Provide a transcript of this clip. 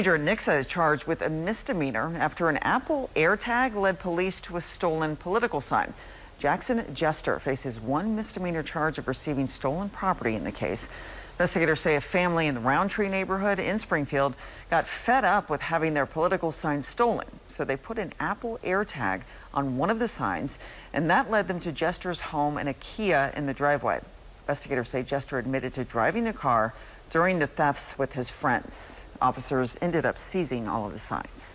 Teenager Nixa is charged with a misdemeanor after an Apple AirTag led police to a stolen political sign. Jackson Jester faces one misdemeanor charge of receiving stolen property in the case. Investigators say a family in the Roundtree neighborhood in Springfield got fed up with having their political signs stolen, so they put an Apple AirTag on one of the signs, and that led them to Jester's home and a Kia in the driveway. Investigators say Jester admitted to driving the car during the thefts with his friends. Officers ended up seizing all of the signs.